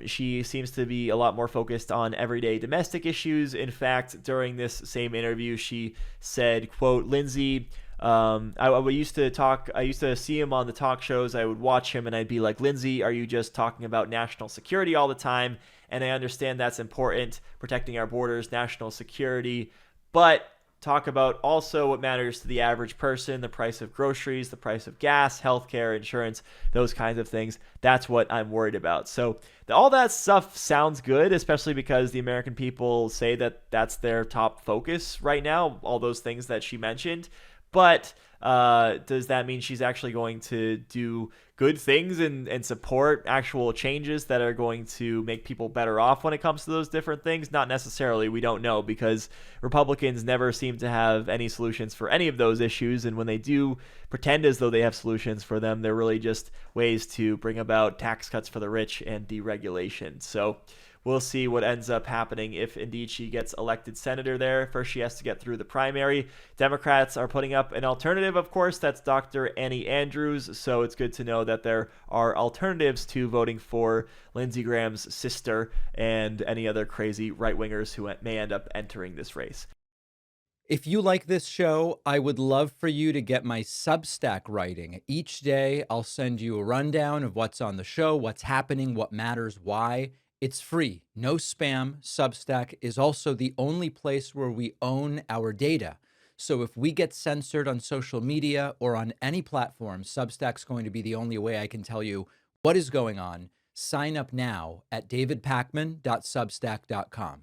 She seems to be a lot more focused on everyday domestic issues. In fact, during this same interview, she said, quote, Lindsey, I used to see him on the talk shows. I would watch him and I'd be like, Lindsey, are you just talking about national security all the time? And I understand that's important, protecting our borders, national security. But talk about also what matters to the average person, the price of groceries, the price of gas, healthcare, insurance, those kinds of things. That's what I'm worried about. So all that stuff sounds good, especially because the American people say that that's their top focus right now, all those things that she mentioned. But does that mean she's actually going to do good things and support actual changes that are going to make people better off when it comes to those different things? Not necessarily. We don't know, because Republicans never seem to have any solutions for any of those issues. And when they do pretend as though they have solutions for them, they're really just ways to bring about tax cuts for the rich and deregulation. So we'll see what ends up happening if indeed she gets elected senator there. First, she has to get through the primary. Democrats are putting up an alternative, of course. That's Dr. Annie Andrews. So it's good to know that there are alternatives to voting for Lindsey Graham's sister and any other crazy right-wingers who may end up entering this race. If you like this show, I would love for you to get my Substack writing. Each day, I'll send you a rundown of what's on the show, what's happening, what matters, why. It's free, no spam. Substack is also the only place where we own our data. So if we get censored on social media or on any platform, Substack's going to be the only way I can tell you what is going on. Sign up now at davidpakman.substack.com.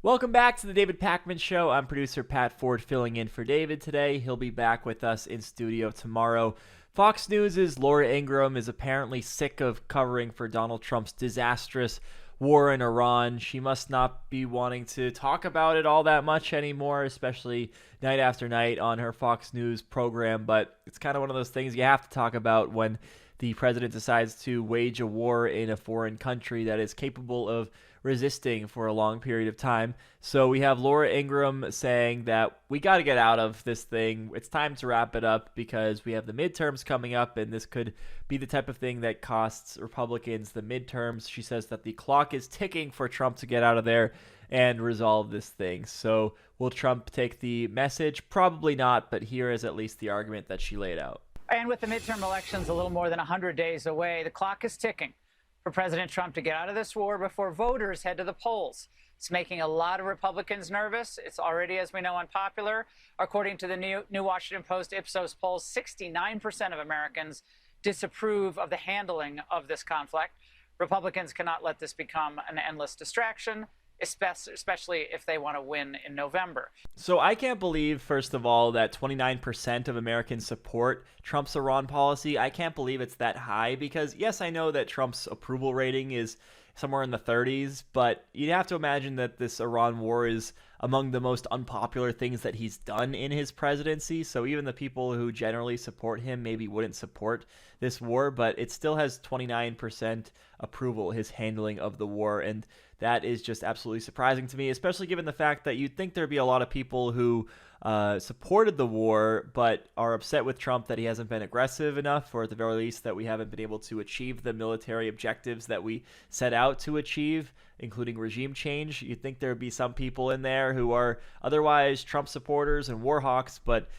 Welcome back to the David Pakman Show. I'm producer Pat Ford filling in for David today. He'll be back with us in studio tomorrow. Fox News' Laura Ingraham is apparently sick of covering for Donald Trump's disastrous war in Iran. She must not be wanting to talk about it all that much anymore, especially night after night on her Fox News program. But it's kind of one of those things you have to talk about when the president decides to wage a war in a foreign country that is capable of resisting for a long period of time. So we have Laura Ingraham saying that we got to get out of this thing. It's time to wrap it up because we have the midterms coming up, and this could be the type of thing that costs Republicans the midterms. She says that the clock is ticking for Trump to get out of there and resolve this thing. So will Trump take the message? Probably not, but here is at least the argument that she laid out. And with the midterm elections a little more than 100 days away, the clock is ticking for President Trump to get out of this war before voters head to the polls. It's making a lot of Republicans nervous. It's already, as we know, unpopular. According to the New Washington Post Ipsos polls, 69% of Americans disapprove of the handling of this conflict. Republicans cannot let this become an endless distraction, especially if they want to win in November. So I can't believe, first of all, that 29% of Americans support Trump's Iran policy. I can't believe it's that high because, yes, I know that Trump's approval rating is somewhere in the 30s, but you'd have to imagine that this Iran war is among the most unpopular things that he's done in his presidency. So even the people who generally support him maybe wouldn't support this war, but it still has 29% approval, his handling of the war. And that is just absolutely surprising to me, especially given the fact that you'd think there'd be a lot of people who supported the war but are upset with Trump that he hasn't been aggressive enough, or at the very least that we haven't been able to achieve the military objectives that we set out to achieve, including regime change. You'd think there'd be some people in there who are otherwise Trump supporters and war hawks but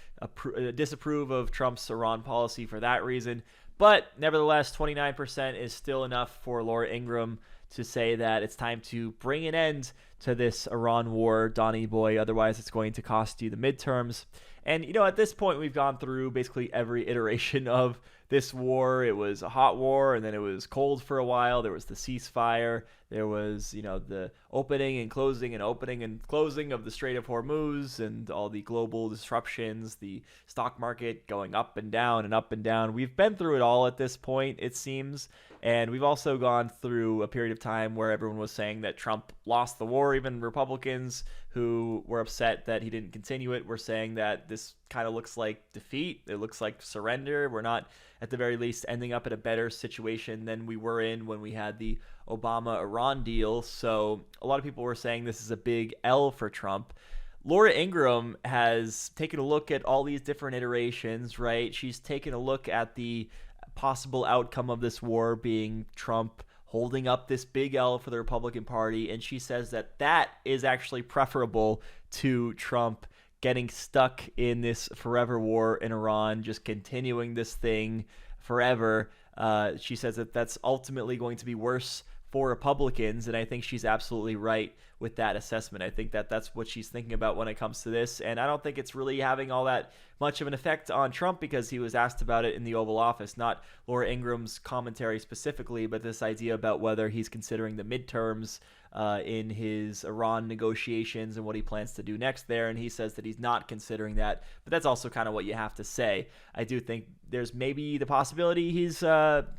disapprove of Trump's Iran policy for that reason. But nevertheless, 29% is still enough for Laura Ingraham to say that it's time to bring an end to this Iran war, Donnie boy. Otherwise, it's going to cost you the midterms. And, you know, at this point, we've gone through basically every iteration of this war. It was a hot war, and then it was cold for a while. There was the ceasefire. There was, you know, the opening and closing of the Strait of Hormuz and all the global disruptions, the stock market going up and down and up and down. We've been through it all at this point, it seems. And we've also gone through a period of time where everyone was saying that Trump lost the war. Even Republicans who were upset that he didn't continue it were saying that this kind of looks like defeat. It looks like surrender. We're not, at the very least, ending up at a better situation than we were in when we had the Obama-Iran deal. So a lot of people were saying this is a big L for Trump. Laura Ingraham has taken a look at all these different iterations, right? She's taken a look at the possible outcome of this war being Trump holding up this big L for the Republican Party, and she says that that is actually preferable to Trump getting stuck in this forever war in Iran, just continuing this thing forever. She says that that's ultimately going to be worse for Republicans, and I think she's absolutely right with that assessment. I think that that's what she's thinking about when it comes to this, and I don't think it's really having all that much of an effect on Trump because he was asked about it in the Oval Office, not Laura Ingraham's commentary specifically, but this idea about whether he's considering the midterms in his Iran negotiations and what he plans to do next there, and he says that he's not considering that, but that's also kind of what you have to say. I do think there's maybe the possibility he's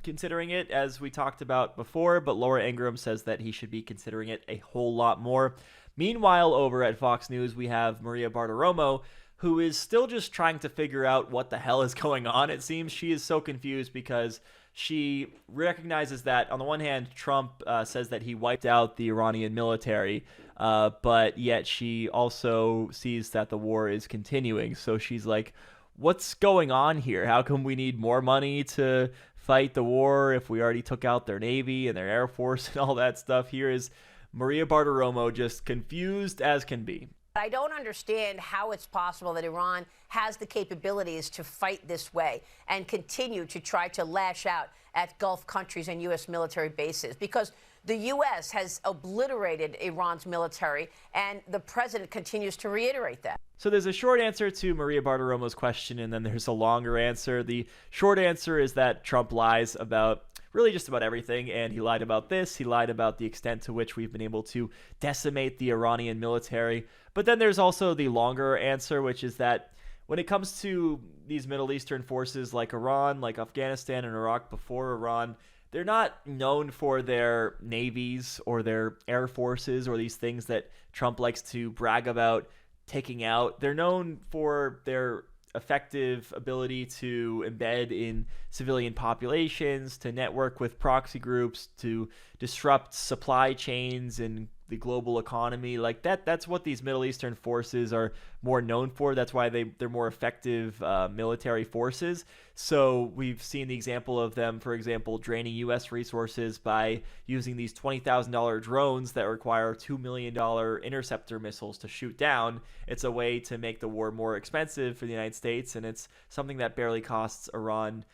considering it, as we talked about before, but Laura Ingraham says that he should be considering it a whole lot more. Meanwhile, over at Fox News, we have Maria Bartiromo, who is still just trying to figure out what the hell is going on. It seems she is so confused because she recognizes that, on the one hand, Trump says that he wiped out the Iranian military, but yet she also sees that the war is continuing. So she's like, what's going on here? How come we need more money to fight the war if we already took out their Navy and their Air Force and all that stuff? Here is Maria Bartiromo, just confused as can be. I don't understand how it's possible that Iran has the capabilities to fight this way and continue to try to lash out at Gulf countries and U.S. military bases, because the U.S. has obliterated Iran's military, and the president continues to reiterate that. So there's a short answer to Maria Bartiromo's question, and then there's a longer answer. The short answer is that Trump lies about really just about everything, and he lied about this. He lied about the extent to which we've been able to decimate the Iranian military. But then there's also the longer answer, which is that when it comes to these Middle Eastern forces like Iran, like Afghanistan and Iraq before Iran, they're not known for their navies or their air forces or these things that Trump likes to brag about taking out. They're known for their effective ability to embed in civilian populations, to network with proxy groups, to disrupt supply chains and the global economy. Like that's what these Middle Eastern forces are more known for. That's why they're more effective military forces. So we've seen the example of them, for example, draining U.S. resources by using these $20,000 drones that require $2 million interceptor missiles to shoot down. It's a way to make the war more expensive for the United States, and it's something that barely costs Iran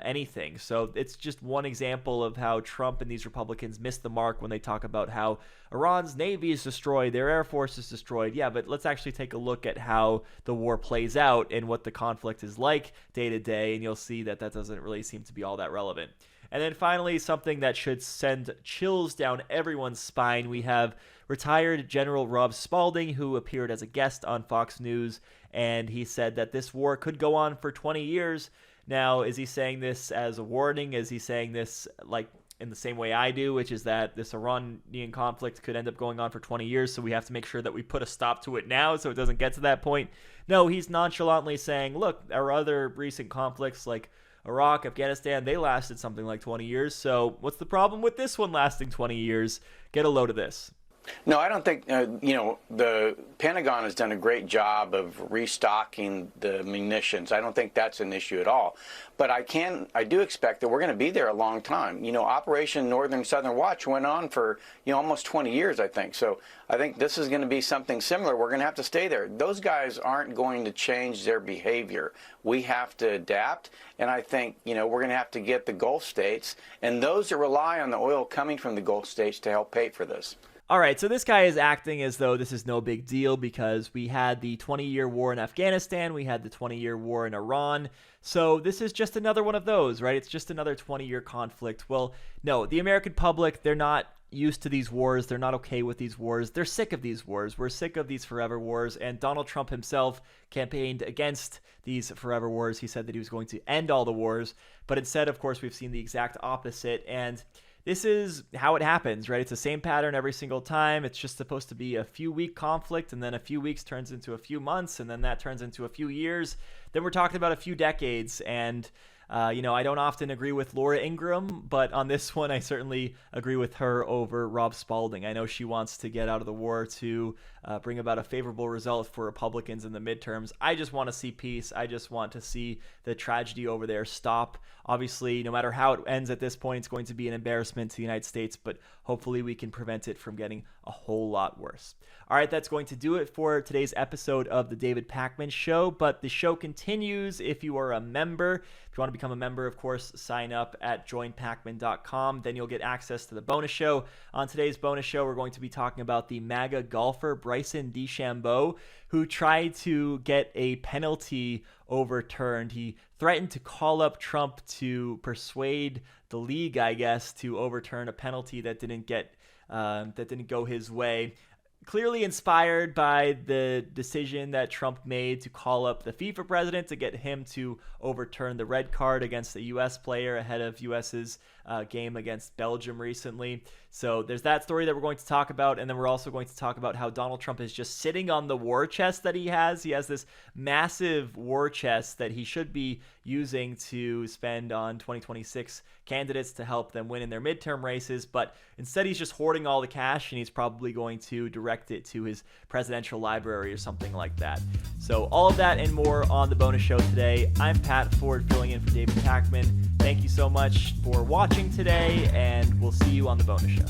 anything. So it's just one example of how Trump and these Republicans miss the mark when they talk about how Iran's Navy is destroyed, their Air Force is destroyed. Yeah, but let's actually take a look at how the war plays out and what the conflict is like day to day, and you'll see that that doesn't really seem to be all that relevant. And then finally, something that should send chills down everyone's spine, we have retired General Rob Spalding, who appeared as a guest on Fox News, and he said that this war could go on for 20 years. Now, is he saying this as a warning? Is he saying this like in the same way I do, which is that this Iranian conflict could end up going on for 20 years, so we have to make sure that we put a stop to it now so it doesn't get to that point? No, he's nonchalantly saying, look, our other recent conflicts like Iraq, Afghanistan, they lasted something like 20 years, so what's the problem with this one lasting 20 years? Get a load of this. No, I don't think, the Pentagon has done a great job of restocking the munitions. I don't think that's an issue at all. But I do expect that we're going to be there a long time. Operation Northern Southern Watch went on for, almost 20 years, I think. So I think this is going to be something similar. We're going to have to stay there. Those guys aren't going to change their behavior. We have to adapt. And I think, we're going to have to get the Gulf states and those that rely on the oil coming from the Gulf states to help pay for this. All right, so this guy is acting as though this is no big deal because we had the 20-year war in Afghanistan, we had the 20-year war in Iran, so this is just another one of those, right? It's just another 20-year conflict. Well, no, the American public, they're not used to these wars, they're not okay with these wars, they're sick of these wars, we're sick of these forever wars, and Donald Trump himself campaigned against these forever wars. He said that he was going to end all the wars, but instead, of course, we've seen the exact opposite, and this is how it happens, right? It's the same pattern every single time. It's just supposed to be a few-week conflict, and then a few weeks turns into a few months, and then that turns into a few years. Then we're talking about a few decades, and I don't often agree with Laura Ingraham, but on this one, I certainly agree with her over Rob Spalding. I know she wants to get out of the war to bring about a favorable result for Republicans in the midterms. I just want to see peace. I just want to see the tragedy over there stop. Obviously, no matter how it ends at this point, it's going to be an embarrassment to the United States, but hopefully we can prevent it from getting a whole lot worse. All right, that's going to do it for today's episode of The David Pakman Show, but the show continues if you are a member. If you want to to become a member, of course, sign up at joinpakman.com. Then you'll get access to the bonus show. On today's bonus show, we're going to be talking about the MAGA golfer Bryson DeChambeau, who tried to get a penalty overturned. He threatened to call up Trump to persuade the league, I guess, to overturn a penalty that didn't go his way. Clearly inspired by the decision that Trump made to call up the FIFA president to get him to overturn the red card against the U.S. player ahead of U.S.'s game against Belgium recently. So there's that story that we're going to talk about, and then we're also going to talk about how Donald Trump is just sitting on the war chest that he has. He has this massive war chest that he should be using to spend on 2026 candidates to help them win in their midterm races, but instead he's just hoarding all the cash, and he's probably going to direct it to his presidential library or something like that. So all of that and more on the bonus show today. I'm Pat Ford, filling in for David Pakman. Thank you so much for watching today, and we'll see you on the bonus show.